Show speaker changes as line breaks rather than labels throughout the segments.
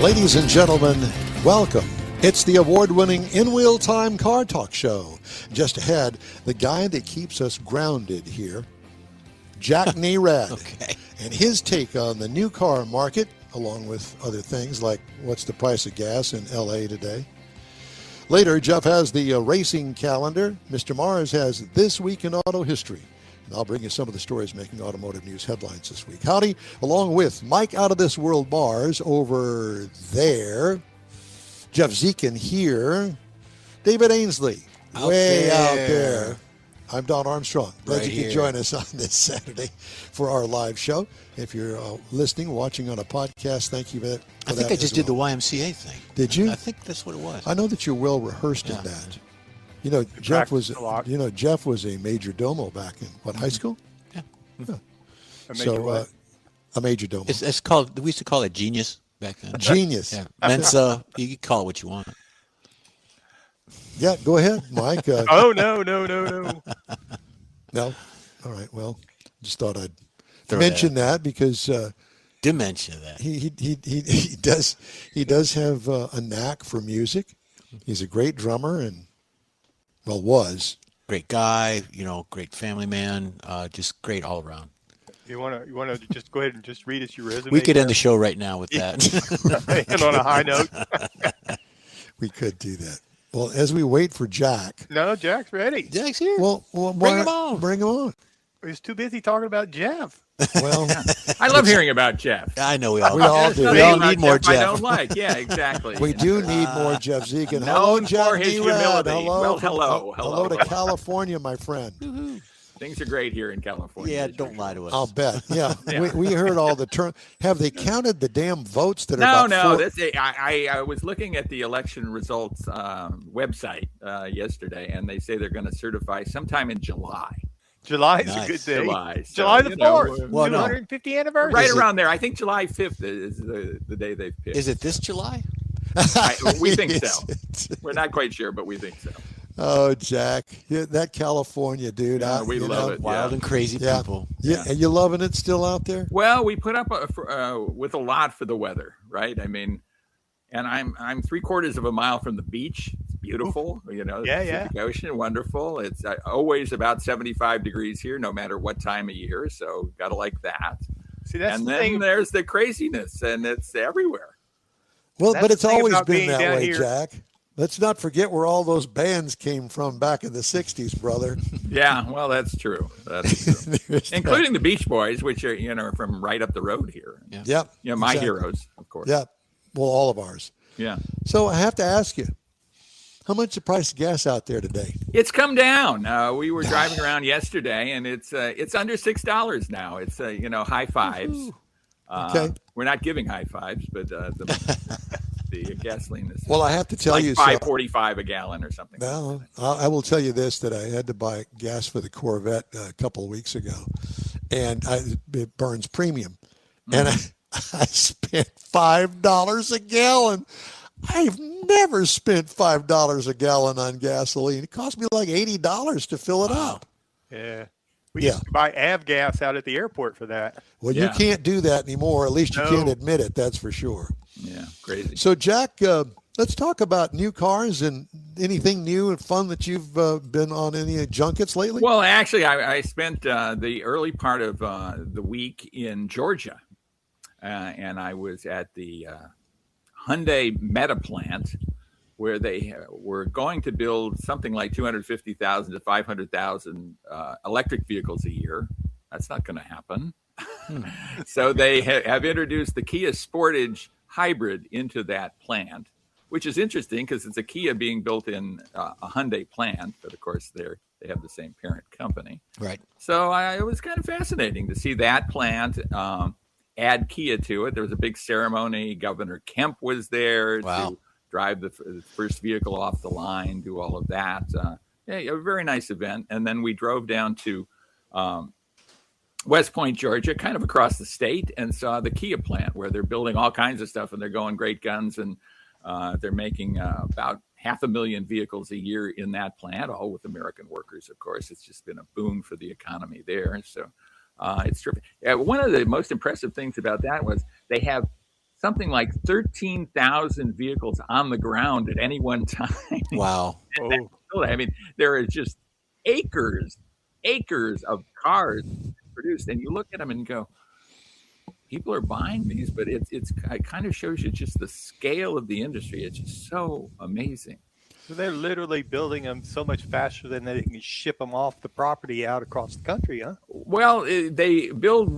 Ladies and gentlemen, welcome. It's the award-winning In-Wheel Time Car Talk Show. Just ahead, the guy that keeps us grounded here, Jack Nerad,
Okay.
and his take on the new car market, along with other things like what's the price of gas in L.A. today. Later, Jeff has the racing calendar. Mr. Mars has This Week in Auto History. And I'll bring you some of the stories making automotive news headlines this week. Howdy, along with Mike Out of This World Mars over there, Jeff Zekin here, David Ainsley out there. I'm Don Armstrong. Glad
Right
you could join us on this Saturday for our live show. If you're listening, watching on a podcast, thank you for that.
I think I just did the YMCA thing.
Did you?
I think that's what it was.
I know that you're well rehearsed in that. You know, Jeff was a major domo back in high school?
Yeah.
A major domo.
It's called. We used to call it genius back then.
Genius.
Yeah. Mensa. You can call it what you want.
Yeah, go ahead, Mike.
Oh, no.
No? All right, well, just thought I'd mention that because
Dimension that.
he does have a knack for music. He's a great drummer and, well, was.
Great guy, great family man, just great all around.
You want to just go ahead and just read us your resume?
We could end the show right now with that.
And on a high note.
We could do that. Well, as we wait for Jack.
No, Jack's ready.
Jack's here.
Well,
bring him on.
Bring him on.
He's too busy talking about Jeff.
Well,
I love hearing about Jeff.
I know we all
do.
We all need more Jeff.
I don't like. Yeah, exactly.
We do need more Jeff Zekin.
Hello,
Jack
for his
Nerad.
humility.
Hello to California, my friend.
Things are great here in California.
Yeah, don't lie to us.
I'll bet. Yeah, we heard all the terms. Have they counted the damn votes that
No.
are
I was looking at the election results website yesterday, and they say they're going to certify sometime in July.
July is
Nice.
a good day.
July
the 4th.
Well, no.
250th anniversary.
Right around there. I think July 5th is the day they've picked.
Is it this July?
We think so. We're not quite sure, but we think so.
Oh, Jack, that California dude.
Yeah, we love it.
Wild and crazy people.
Yeah, and you loving it still out there?
Well, we put up with a lot for the weather, right? I mean, and I'm 3/4 of a mile from the beach. It's beautiful, the Pacific Ocean, wonderful. It's always about 75 degrees here, no matter what time of year. So gotta like that.
See, that's
and
the
then
thing.
There's the craziness, and it's everywhere.
Well,
That's
but it's
the thing
always
about
been
being
that
down
way,
here.
Jack. Let's not forget where all those bands came from back in the 60s, brother.
Yeah, well, that's true. That's true. Including the Beach Boys, which are from right up the road here.
Yep.
My heroes, of course.
Yep. Well, all of ours.
Yeah.
So I have to ask you, how much is the price of gas out there today?
It's come down. We were driving around yesterday, and it's under $6 now. It's high fives.
Okay.
We're not giving high fives, but the gasoline is.
Well, I have to tell
like
you,
$5.45 a gallon or something.
Well, I will tell you this: that I had to buy gas for the Corvette a couple of weeks ago, and it burns premium, and I spent $5 a gallon. I've never spent $5 a gallon on gasoline. It cost me like $80 to fill it up.
Yeah. We used to buy avgas out at the airport for that.
Well, you can't do that anymore. At least you
No.
can't admit it. That's for sure.
Yeah, crazy.
So, Jack, let's talk about new cars and anything new and fun that you've been on any junkets lately.
Well, actually, I spent the early part of the week in Georgia, and I was at the Hyundai Meta plant, where they were going to build something like 250,000 to 500,000 electric vehicles a year. That's not going to happen. So they have introduced the Kia Sportage Hybrid into that plant, which is interesting because it's a Kia being built in a Hyundai plant, but of course they have the same parent company.
Right.
So it was kind of fascinating to see that plant add Kia to it. There was a big ceremony. Governor Kemp was there to drive the first vehicle off the line, do all of that. A very nice event. And then we drove down to West Point, Georgia, kind of across the state, and saw the Kia plant where they're building all kinds of stuff, and they're going great guns, and they're making about 500,000 vehicles a year in that plant, all with American workers, of course. It's just been a boon for the economy there. So it's terrific. One of the most impressive things about that was they have something like 13,000 vehicles on the ground at any one time.
Wow.
I mean, there is just acres of cars produced, and you look at them and go, people are buying these, but it kind of shows you just the scale of the industry. It's just so amazing.
So they're literally building them so much faster than they can ship them off the property out across the country, huh?
Well, they build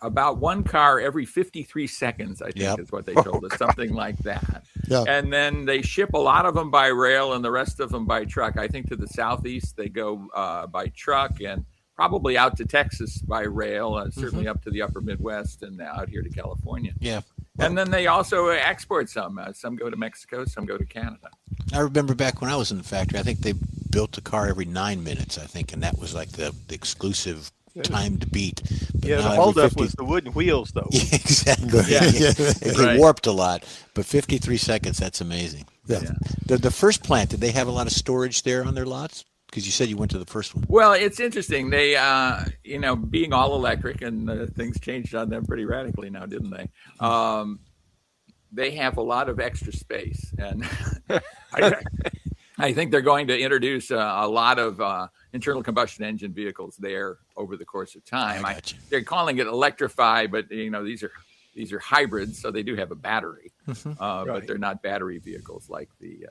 about one car every 53 seconds, I think is what they told us, something like that.
Yeah.
And then they ship a lot of them by rail and the rest of them by truck. I think to the southeast, they go by truck and probably out to Texas by rail, certainly up to the upper Midwest and out here to California.
Yeah.
And then they also export some. Some go to Mexico, some go to Canada.
I remember back when I was in the factory, I think they built a car every 9 minutes, I think, and that was like the exclusive time to beat. But
Yeah, the holdup was the wooden wheels, though.
Yeah, exactly. It warped a lot. But 53 seconds, that's amazing.
Yeah.
The first plant, did they have a lot of storage there on their lots? Because you said you went to the first one.
Well, it's interesting. They, being all electric, and things changed on them pretty radically now, didn't they? They have a lot of extra space, and I think they're going to introduce a lot of internal combustion engine vehicles there over the course of time. They're calling it electrify, but these are hybrids, so they do have a battery, but they're not battery vehicles like the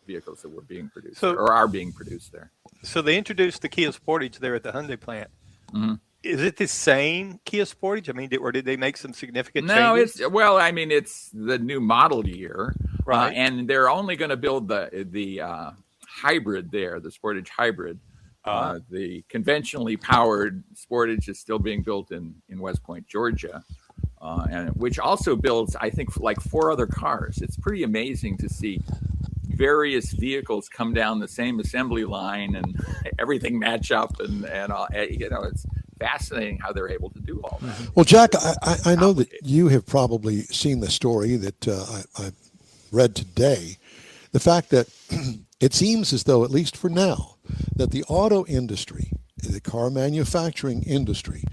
vehicles that were being produced or are being produced there.
So they introduced the Kia Sportage there at the Hyundai plant. Mm-hmm. Is it the same Kia Sportage? I mean, or did they make some significant changes?
No, it's the new model year, right? And they're only going to build the hybrid there, the Sportage Hybrid. The conventionally powered Sportage is still being built in West Point, Georgia, and which also builds, I think, like 4 other cars. It's pretty amazing to see various vehicles come down the same assembly line and everything match up, and it's fascinating how they're able to do all that.
Well, Jack, I know that you have probably seen the story that I read today. The fact that it seems as though, at least for now, that the auto industry, the car manufacturing industry,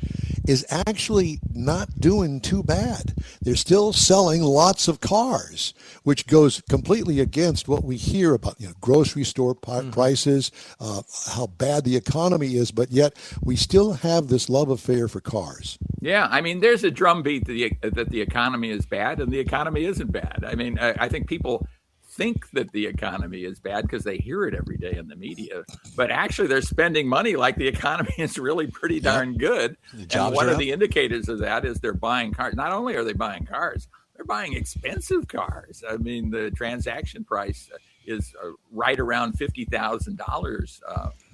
is actually not doing too bad. They're still selling lots of cars, which goes completely against what we hear about grocery store prices, how bad the economy is, but yet we still have this love affair for cars.
Yeah, I mean, there's a drumbeat that the economy is bad, and the economy isn't bad. I mean, I think people think that the economy is bad because they hear it every day in the media, but actually they're spending money like the economy is really pretty darn good. And one of the indicators of that is they're buying cars. Not only are they buying cars, they're buying expensive cars. I mean, the transaction price is right around $50,000,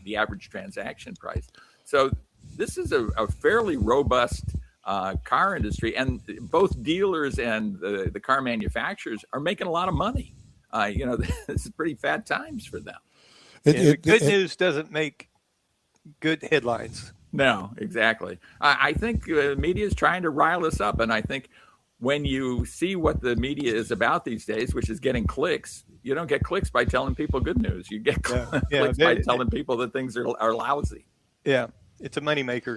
the average transaction price. So this is a fairly robust car industry, and both dealers and the car manufacturers are making a lot of money. This is pretty fat times for them.
Good news doesn't make good headlines.
No, exactly. I think the media is trying to rile us up, and I think when you see what the media is about these days, which is getting clicks, you don't get clicks by telling people good news. You get clicks by telling people that things are lousy.
Yeah, it's a moneymaker.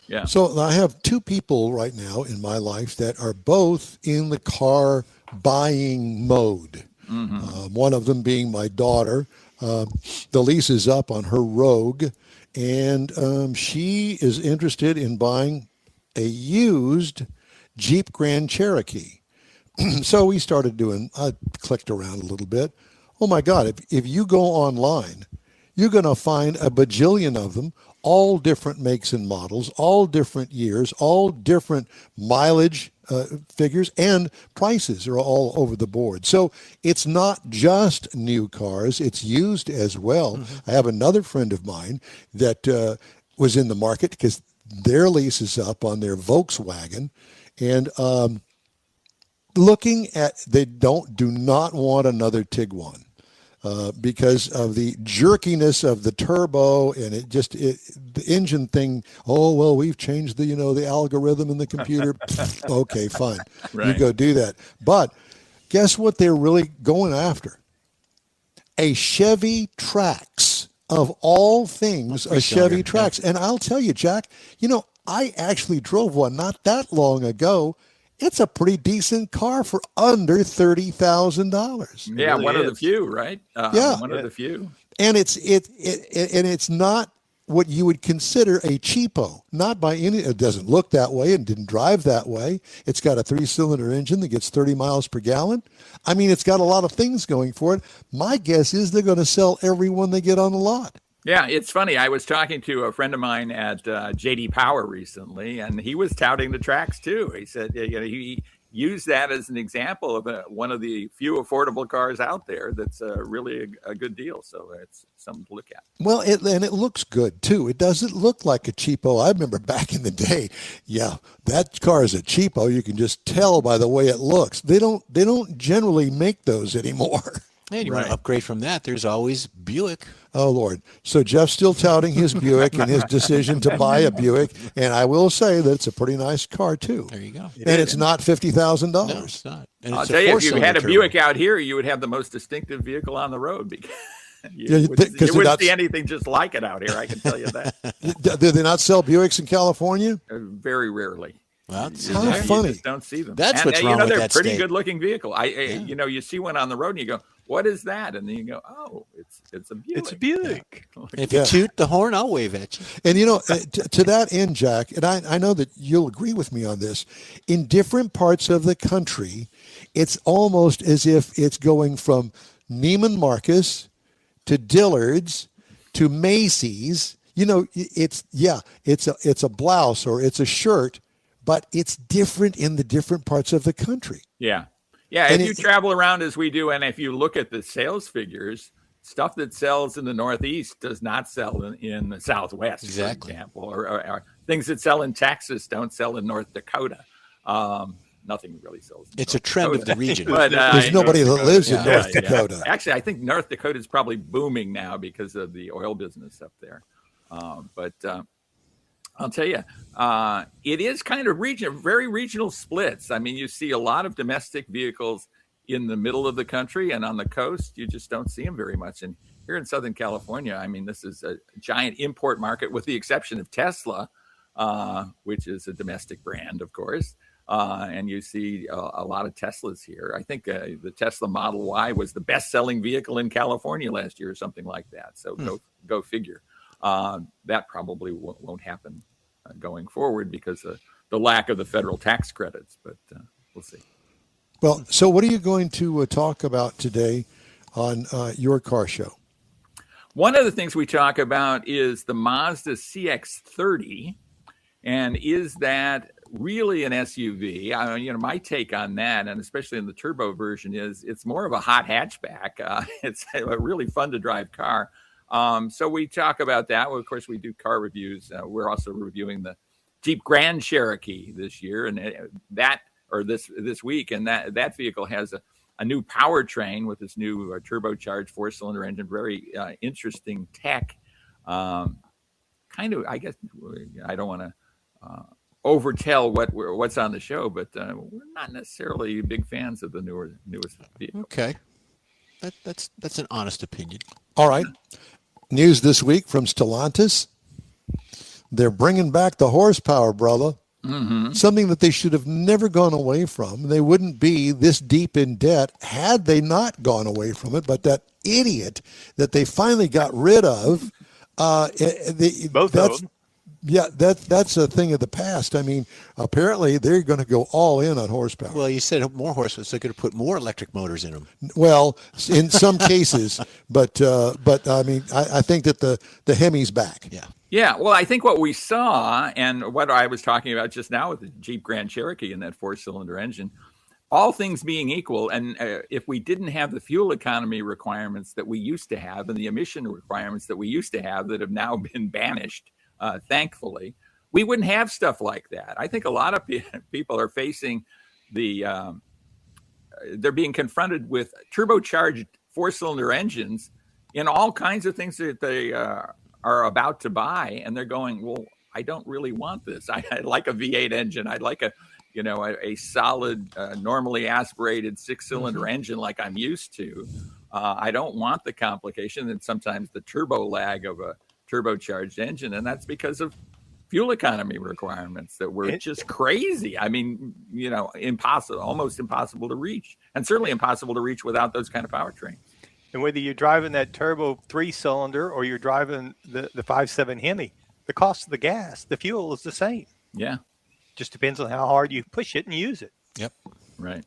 Yeah.
So I have 2 people right now in my life that are both in the car buying mode. Mm-hmm. One of them being my daughter. The lease is up on her Rogue, and she is interested in buying a used Jeep Grand Cherokee. So we started I clicked around a little bit. Oh my God, if you go online, you're going to find a bajillion of them, all different makes and models, all different years, all different mileage figures, and prices are all over the board. So it's not just new cars, it's used as well. Mm-hmm. I have another friend of mine that was in the market because their lease is up on their Volkswagen, and they do not want another Tiguan. Because of the jerkiness of the turbo, and the engine thing. Oh well, we've changed the algorithm in the computer. Okay, fine, right. You go do that. But guess what? They're really going after a Chevy Trax, of all things, a Chevy Trax. And I'll tell you, Jack, I actually drove one not that long ago, it's a pretty decent car for under $30,000.
Yeah,
really
one of the
is.
few, right?
Yeah.
One of the few.
And it's not what you would consider a cheapo. Not by any. It doesn't look that way and didn't drive that way. It's got a 3-cylinder engine that gets 30 miles per gallon. I mean, it's got a lot of things going for it. My guess is they're going to sell every one they get on the lot.
Yeah, it's funny. I was talking to a friend of mine at JD Power recently, and he was touting the Trax too. He said, he used that as an example of one of the few affordable cars out there that's really a good deal. So it's something to look at.
Well, it looks good too. It doesn't look like a cheapo. I remember back in the day, yeah, that car is a cheapo. You can just tell by the way it looks. They don't generally make those anymore.
And you want to upgrade from that, there's always Buick.
Oh, Lord. So Jeff's still touting his Buick and his decision to buy a Buick. And I will say that it's a pretty nice car, too.
There you go.
And it's not $50,000.
No, it's not. And
I'll
it's
tell you, if you
four-cylinder
had a
turbo.
Buick out here, you would have the most distinctive vehicle on the road because
Yeah,
you
because they're
wouldn't
not-
see anything just like it out here. I can tell you that.
Do they not sell Buicks in California?
Very rarely.
Well,
How funny.
You just don't see them.
That's
and,
what's wrong with
they're
that
pretty
state.
good looking vehicle. You see one on the road and you go, what is that? And then you go, oh, it's a Buick.
It's a Buick.
if you toot the horn, I'll wave at you.
And, to that end, Jack, and I know that you'll agree with me on this, in different parts of the country, it's almost as if it's going from Neiman Marcus to Dillard's to Macy's. It's a blouse or it's a shirt, but it's different in the different parts of the country.
Yeah. Yeah.
And
if you travel around as we do, and if you look at the sales figures, stuff that sells in the Northeast does not sell in the Southwest,
Exactly.
for example, or things that sell in Texas don't sell in North Dakota. Nothing really sells.
It's a trend of the region.
But,
There's nobody that lives in
Yeah.
North Dakota.
Actually, I think North Dakota is probably booming now because of the oil business up there. But I'll tell you, it is kind of very regional splits. I mean, you see a lot of domestic vehicles in the middle of the country, and on the coast, you just don't see them very much. And here in Southern California, I mean, this is a giant import market with the exception of Tesla, which is a domestic brand, of course. And you see a lot of Teslas here. I think the Tesla Model Y was the best-selling vehicle in California last year or something like that. So go figure. That probably won't happen going forward because of the lack of the federal tax credits, but we'll see.
Well, so what are you going to talk about today on your car show?
One of the things we talk about is the Mazda CX-30, and is that really an SUV? My take on that, and especially in the turbo version, is it's more of a hot hatchback. It's a really fun to drive car. So we talk about that. Well, of course, we do car reviews. We're also reviewing the Jeep Grand Cherokee this year, and this week, and that vehicle has a new powertrain with this new turbocharged 4-cylinder engine. Very interesting tech. Kind of, I guess, I don't want to overtell what's on the show, but we're not necessarily big fans of the newest vehicle.
Okay. That's an honest opinion.
All right. News this week from Stellantis. They're bringing back the horsepower, brother. Mm-hmm. Something that they should have never gone away from. They wouldn't be this deep in debt had they not gone away from it. But that idiot that they finally got rid of,
Both of them.
Yeah, that's a thing of the past. I mean, apparently they're going to go all in on horsepower.
Well, you said more horsepower, so they're going to put more electric motors in them.
Well, in some cases, but I mean, I think that the Hemi's back.
Yeah.
Yeah, well, I think what we saw and what I was talking about just now with the Jeep Grand Cherokee and that 4-cylinder engine, all things being equal, and if we didn't have the fuel economy requirements that we used to have and the emission requirements that we used to have that have now been banished, thankfully, we wouldn't have stuff like that. I think a lot of people are facing they're being confronted with turbocharged 4-cylinder engines in all kinds of things that they are about to buy, and they're going, well, I don't really want this. I like a V8 engine. I'd like a solid, normally aspirated 6-cylinder engine like I'm used to. I don't want the complication and sometimes the turbo lag of a turbocharged engine, and that's because of fuel economy requirements that were just crazy. I mean, impossible, almost impossible to reach, and certainly impossible to reach without those kind of powertrains.
And whether you're driving that turbo 3-cylinder or you're driving the 5.7 Hemi, the cost of the gas, the fuel is the same.
Yeah.
Just depends on how hard you push it and use it.
Yep.
Right.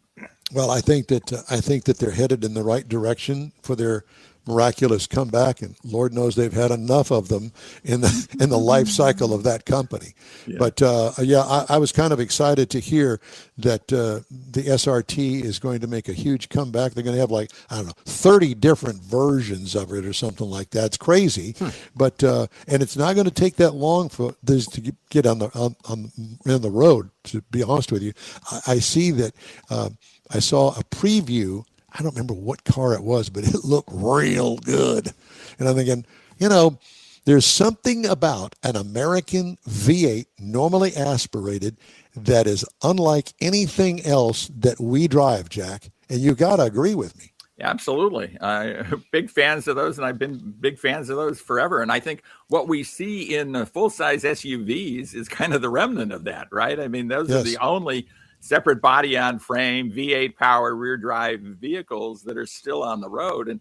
Well, I think that they're headed in the right direction for their miraculous comeback, and Lord knows they've had enough of them in the life cycle of that company. Yeah. But I was kind of excited to hear that the SRT is going to make a huge comeback. They're going to have 30 different versions of it or something like that. It's crazy, but and it's not going to take that long for this to get on the road. To be honest with you, I see that. I saw a preview. I don't remember what car it was, but it looked real good. And I'm thinking, there's something about an American V8, normally aspirated, that is unlike anything else that we drive, Jack. And you've got to agree with me.
Yeah, absolutely. Big fans of those, and I've been big fans of those forever. And I think what we see in full-size SUVs is kind of the remnant of that, right? I mean, those are the only separate body on frame, V8 power, rear drive vehicles that are still on the road. And,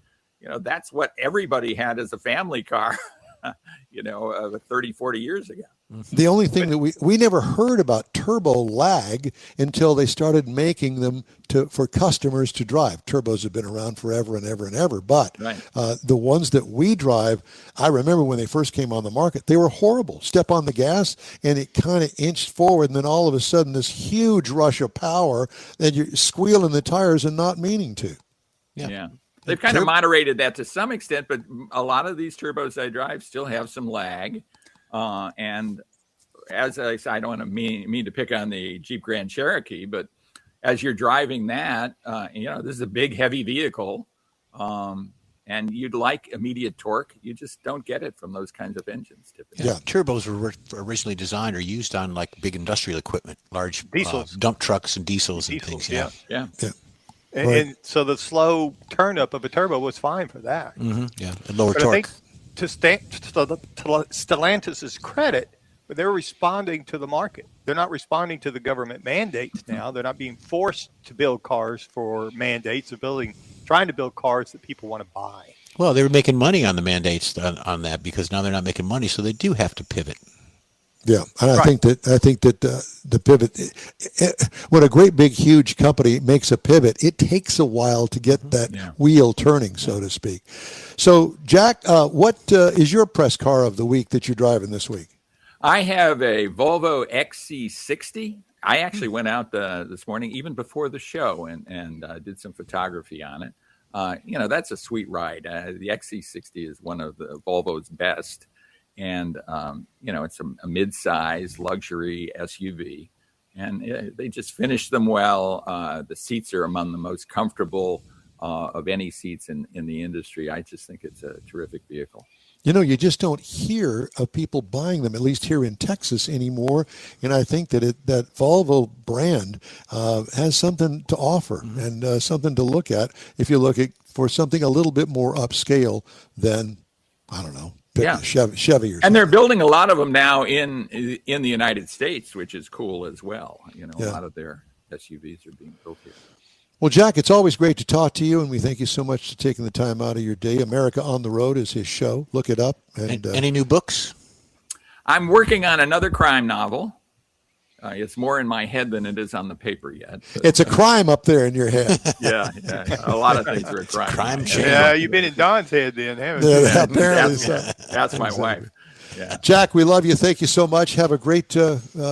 that's what everybody had as a family car, 30, 40 years ago.
The only thing that we never heard about turbo lag until they started making them for customers to drive. Turbos have been around forever and ever and ever, but the ones that we drive, I remember when they first came on the market, they were horrible. Step on the gas and it kind of inched forward, and then all of a sudden this huge rush of power, and you're squealing the tires and not meaning to.
Yeah. They've kind of moderated that to some extent, but a lot of these turbos I drive still have some lag. And as I said, I don't want to mean to pick on the Jeep Grand Cherokee, but as you're driving that, this is a big, heavy vehicle, and you'd like immediate torque. You just don't get it from those kinds of engines typically.
Yeah, turbos were originally designed or used on like big industrial equipment, large dump trucks and diesels and things.
Yeah.
And so the slow turn up of a turbo was fine for that.
Mm-hmm. Yeah, and lower
but
torque.
I think to Stellantis' credit, but they're responding to the market. They're not responding to the government mandates now. They're not being forced to build cars for mandates. They're trying to build cars that people want to buy.
Well, they were making money on the mandates on that because now they're not making money, so they do have to pivot.
Yeah, and I think that the pivot, when a great big huge company makes a pivot, it takes a while to get that wheel turning, so to speak. So, Jack, what is your press car of the week that you're driving this week?
I have a Volvo XC60. I actually went out this morning, even before the show, and did some photography on it. That's a sweet ride. The XC60 is one of the Volvo's best. And, it's a mid-size luxury SUV. And they just finished them well. The seats are among the most comfortable of any seats in the industry. I just think it's a terrific vehicle.
You just don't hear of people buying them, at least here in Texas anymore. And I think that that Volvo brand has something to offer and something to look at if you look for something a little bit more upscale than, I don't know, Chevy or something.
And they're building a lot of them now in the United States, which is cool as well. A lot of their SUVs are being built here.
Well, Jack, it's always great to talk to you, and we thank you so much for taking the time out of your day. America on the Road is his show. Look it up. And
any new books? I'm
working on another crime novel. It's more in my head than it is on the paper yet. But,
it's a crime up there in your head.
Yeah. A lot of things are a crime.
Crime chamber.
Yeah, you've been in Don's head then, haven't you?
Yeah, apparently so.
That's my wife. Yeah.
Jack, we love you. Thank you so much. Have a great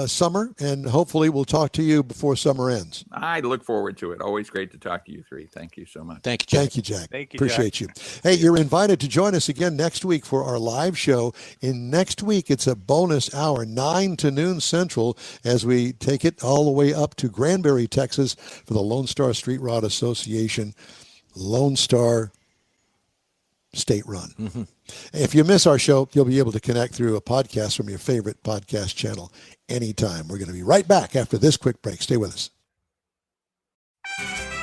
summer, and hopefully we'll talk to you before summer ends.
I look forward to it. Always great to talk to you three. Thank you so much.
Thank you, Jack.
Thank you, Jack.
Thank you,
Appreciate
Jack.
you. Hey, you're invited to join us again next week for our live show. In next week, it's a bonus hour, 9 to noon Central, as we take it all the way up to Granbury, Texas, for the Lone Star Street Rod Association. Lone Star State Run. Mm-hmm. If you miss our show, you'll be able to connect through a podcast from your favorite podcast channel anytime. We're going to be right back after this quick break. Stay with us.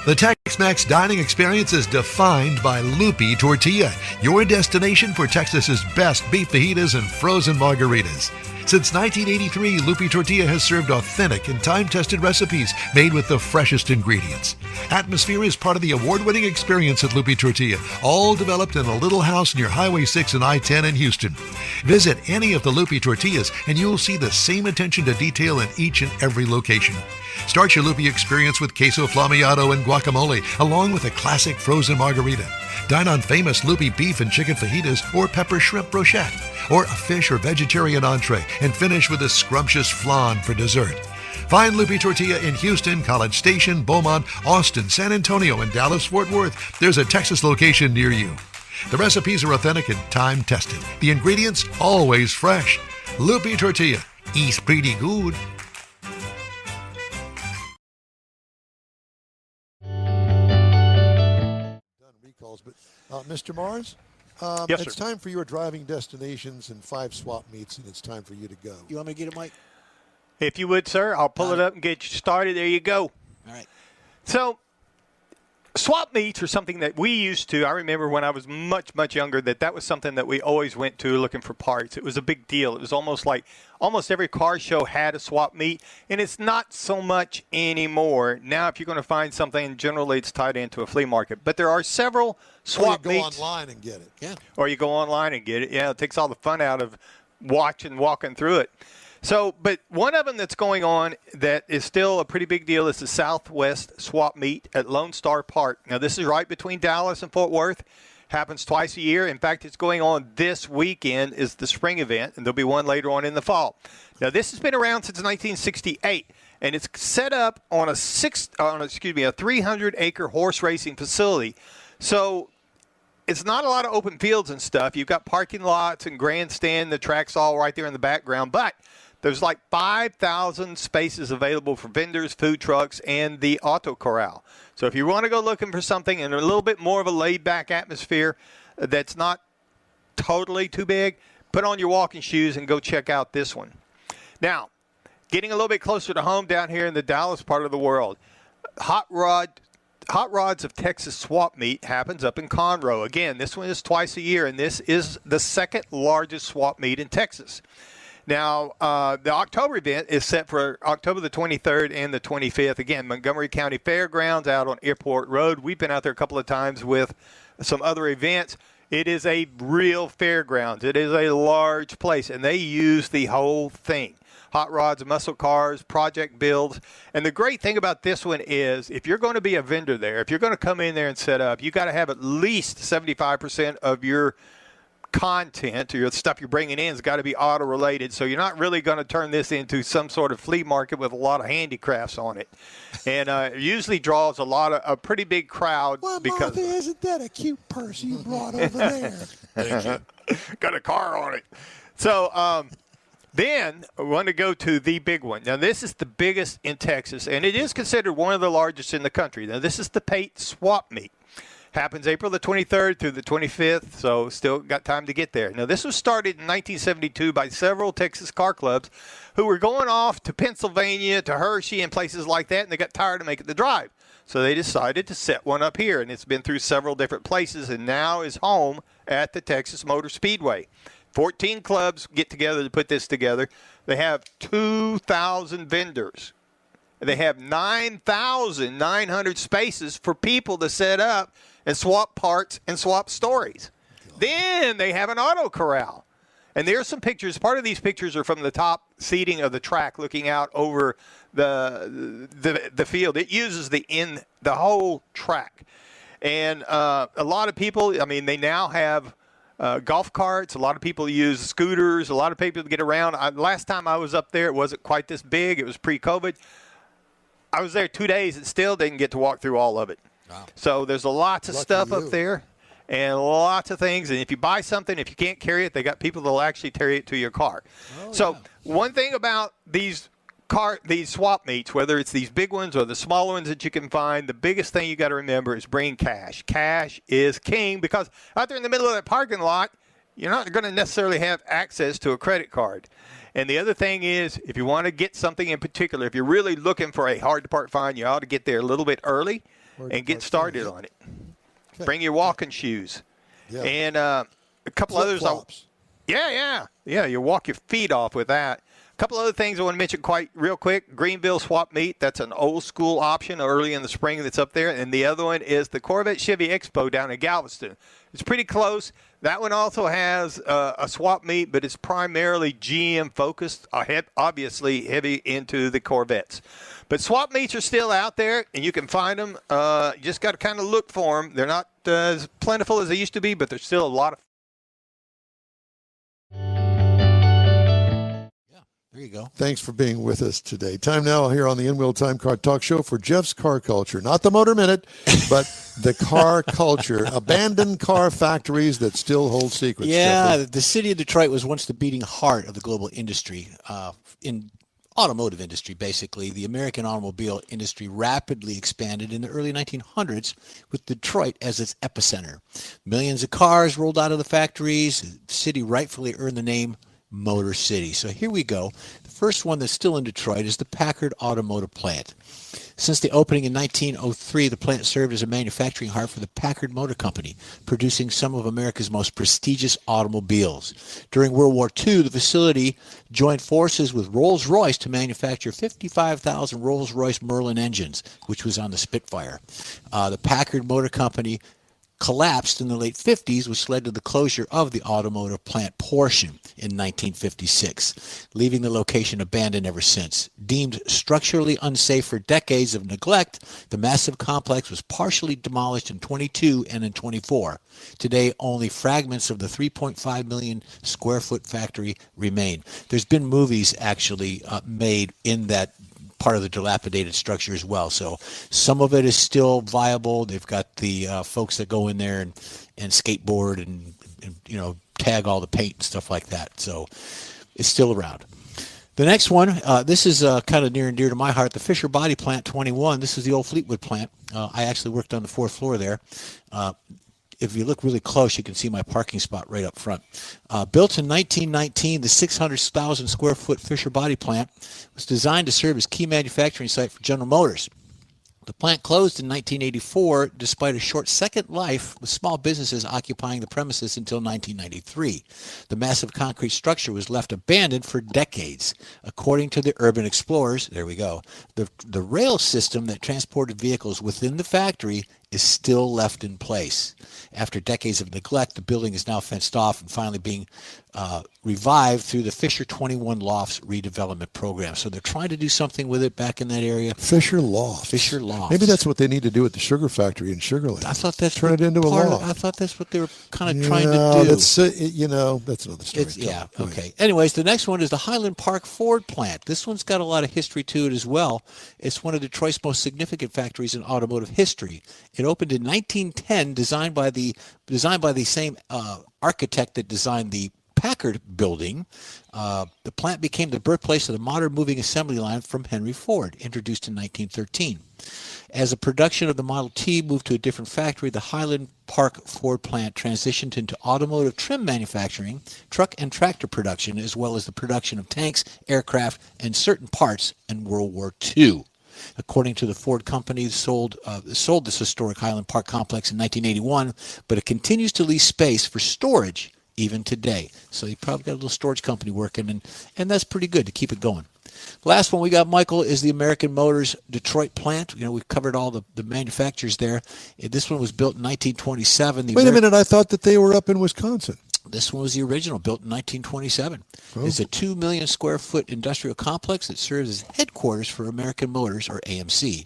The Tex-Mex dining experience is defined by Lupi Tortilla, your destination for Texas's best beef fajitas and frozen margaritas. Since 1983, Lupi Tortilla has served authentic and time-tested recipes made with the freshest ingredients. Atmosphere is part of the award-winning experience at Lupi Tortilla, all developed in a little house near Highway 6 and I-10 in Houston. Visit any of the Lupi Tortillas and you'll see the same attention to detail in each and every location. Start your Lupi experience with queso flammeado and guacamole, along with a classic frozen margarita. Dine on famous Lupi beef and chicken fajitas or pepper shrimp brochette, or a fish or vegetarian entree, and finish with a scrumptious flan for dessert. Find Lupi Tortilla in Houston, College Station, Beaumont, Austin, San Antonio, and Dallas-Fort Worth. There's a Texas location near you. The recipes are authentic and time-tested. The ingredients always fresh. Lupi Tortilla. Eats pretty good.
Recalls, but Mr. Mars,
Yes,
it's
sir.
time for your driving destinations and 5 swap meets, and it's time for you to go.
You want me to get it, Mike?
If you would, sir, I'll pull it up and get you started. There you go.
All right.
So, swap meets are something that we used to. I remember when I was much, much younger that was something that we always went to looking for parts. It was a big deal. It was almost like almost every car show had a swap meet, and it's not so much anymore. Now, if you're going to find something, generally it's tied into a flea market. But there are several swap
or you go
meets.
online and get it.
Yeah.
Or you go online and get it. Yeah, it takes all the fun out of walking through it. So, but one of them that's going on that is still a pretty big deal is the Southwest Swap Meet at Lone Star Park. Now, this is right between Dallas and Fort Worth. Happens twice a year. In fact, it's going on this weekend is the spring event, and there'll be one later on in the fall. Now, this has been around since 1968, and it's set up on a 300-acre horse racing facility. So, it's not a lot of open fields and stuff. You've got parking lots and grandstand. The track's all right there in the background, but there's like 5,000 spaces available for vendors, food trucks, and the auto corral. So if you want to go looking for something in a little bit more of a laid-back atmosphere that's not totally too big, put on your walking shoes and go check out this one. Now, getting a little bit closer to home down here in the Dallas part of the world, Hot Rods of Texas Swap Meet happens up in Conroe. Again, this one is twice a year, and this is the second largest swap meet in Texas. Now, the October event is set for October the 23rd and the 25th. Again, Montgomery County Fairgrounds out on Airport Road. We've been out there a couple of times with some other events. It is a real fairgrounds. It is a large place, and they use the whole thing. Hot rods, muscle cars, project builds. And the great thing about this one is if you're going to be a vendor there, if you're going to come in there and set up, you got to have at least 75% of your content or your stuff you're bringing in has got to be auto related, so you're not really going to turn this into some sort of flea market with a lot of handicrafts on it, and it usually draws a pretty big crowd.
Well,
because
Martha, isn't that a cute purse you brought over there?
Thank you.
got a car on it. So then I want to go to the big one. Now this is the biggest in Texas, and it is considered one of the largest in the country. Now this is the Pate Swap Meet. Happens April the 23rd through the 25th, so still got time to get there. Now, this was started in 1972 by several Texas car clubs who were going off to Pennsylvania, to Hershey, and places like that, and they got tired of making the drive. So they decided to set one up here, and it's been through several different places and now is home at the Texas Motor Speedway. 14 clubs get together to put this together. They have 2,000 vendors. They have 9,900 spaces for people to set up and swap parts and swap stories. Then they have an auto corral. And there's some pictures. Part of these pictures are from the top seating of the track looking out over the field. It uses the whole track. And a lot of people, I mean, they now have golf carts. A lot of people use scooters. A lot of people get around. Last time I was up there, it wasn't quite this big. It was pre-COVID. I was there 2 days and still didn't get to walk through all of it. Wow. So there's lots of stuff up there and lots of things. And if you buy something, if you can't carry it, they got people that will actually carry it to your car. Oh, so one thing about these swap meets, whether it's these big ones or the smaller ones that you can find, the biggest thing you got to remember is bring cash. Cash is king, because out there in the middle of that parking lot, you're not going to necessarily have access to a credit card. And the other thing is, if you want to get something in particular, if you're really looking for a hard-to-part find, you ought to get there a little bit early, and get started on it.
Okay.
Bring your walking shoes.
Yeah.
And a couple others.
Flip-flops.
Yeah. You walk your feet off with that. A couple other things I want to mention quite real quick. Greenville Swap Meet. That's an old school option early in the spring that's up there. And the other one is the Corvette Chevy Expo down in Galveston. It's pretty close. That one also has a swap meet, but it's primarily GM focused, obviously heavy into the Corvettes. But swap meets are still out there, and you can find them. You just got to kind of look for them. They're not as plentiful as they used to be, but there's still a lot of.
There you go.
Thanks for being with us today. Time now here on the In-Wheel Time Car Talk Show for Jeff's Car Culture. Not the Motor Minute, but the car culture. Abandoned car factories that still hold secrets.
Yeah,
Jeffrey.
the city of Detroit was once the beating heart of the global industry, in automotive industry, basically. The American automobile industry rapidly expanded in the early 1900s with Detroit as its epicenter. Millions of cars rolled out of the factories. The city rightfully earned the name Motor City. So here we go. The first one that's still in Detroit is the Packard Automotive Plant. Since the opening in 1903, the plant served as a manufacturing heart for the Packard Motor Company, producing some of America's most prestigious automobiles. During World War II, the facility joined forces with Rolls-Royce to manufacture 55,000 Rolls-Royce Merlin engines, which was on the Spitfire. The Packard Motor Company collapsed in the late 50s, which led to the closure of the automotive plant portion in 1956, leaving the location abandoned ever since. Deemed structurally unsafe for decades of neglect, the massive complex was partially demolished in 22 and in 24. Today, only fragments of the 3.5 million square foot factory remain. There's been movies actually made in that part of the dilapidated structure as well. So some of it is still viable. They've got the folks that go in there and skateboard and tag all the paint and stuff like that. So it's still around. The next one, this is kind of near and dear to my heart, the Fisher Body Plant 21. This is the old Fleetwood plant. I actually worked on the fourth floor there. If you look really close, you can see my parking spot right up front. Built in 1919, the 600,000 square foot Fisher Body Plant was designed to serve as key manufacturing site for General Motors. The plant closed in 1984 despite a short second life, with small businesses occupying the premises until 1993. The massive concrete structure was left abandoned for decades. According to the Urban Explorers, there we go, the rail system that transported vehicles within the factory is still left in place. After decades of neglect, the building is now fenced off and finally being revived through the Fisher 21 Lofts redevelopment program. So they're trying to do something with it back in that area.
Fisher Lofts.
Fisher Lofts.
Maybe that's what they need to do at the sugar factory in Sugar Land.
I thought that's
turn it into a loft.
I thought that's what they were kind of trying to do.
That's that's another story.
Yeah. Okay. Anyways, the next one is the Highland Park Ford plant. This one's got a lot of history to it as well. It's one of Detroit's most significant factories in automotive history. It opened in 1910, designed by the same architect that designed the Packard building. The plant became the birthplace of the modern moving assembly line from Henry Ford, introduced in 1913. As the production of the Model T moved to a different factory, the Highland Park Ford plant transitioned into automotive trim manufacturing, truck and tractor production, as well as the production of tanks, aircraft, and certain parts in World War II. According to the Ford company, sold this historic Highland Park complex in 1981, but it continues to lease space for storage even today. So you probably got a little storage company working, and that's pretty good to keep it going. Last one we got, Michael, is the American Motors Detroit plant. We've covered all the manufacturers there. This one was built in 1927.
Wait a minute, I thought that they were up in Wisconsin.
This one was the original, built in 1927.
Oh.
It's a 2 million square foot industrial complex that serves as headquarters for American Motors, or AMC.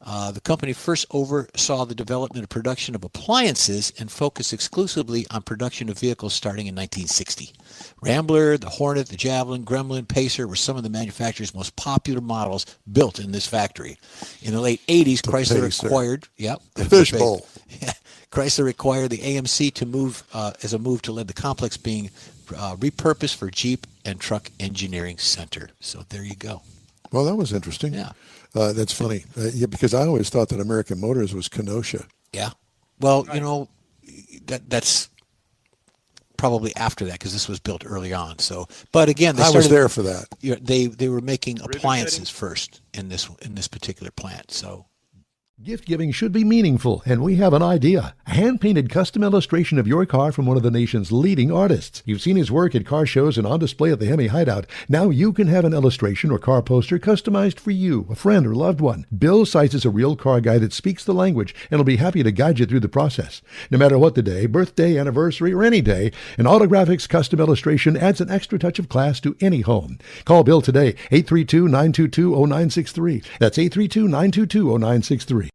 The company first oversaw the development and production of appliances and focused exclusively on production of vehicles starting in 1960. Rambler, the Hornet, the Javelin, Gremlin, Pacer were some of the manufacturer's most popular models built in this factory. In the late 80s, Chrysler acquired... Yep.
The fishbowl.
Chrysler acquired the AMC to move as a move to let the complex being repurposed for Jeep and Truck Engineering Center. So there you go.
Well, that was interesting.
Yeah.
That's funny. Because I always thought that American Motors was Kenosha.
Yeah. Well, that's probably after that, because this was built early on. So, but again,
I was there for that.
They were making appliances first in this particular plant. So
Gift giving should be meaningful, and we have an idea. A hand-painted custom illustration of your car from one of the nation's leading artists. You've seen his work at car shows and on display at the Hemi Hideout. Now you can have an illustration or car poster customized for you, a friend, or loved one. Bill Seitz is a real car guy that speaks the language and will be happy to guide you through the process. No matter what the day, birthday, anniversary, or any day, an Autographics custom illustration adds an extra touch of class to any home. Call Bill today, 832-922-0963. That's 832-922-0963.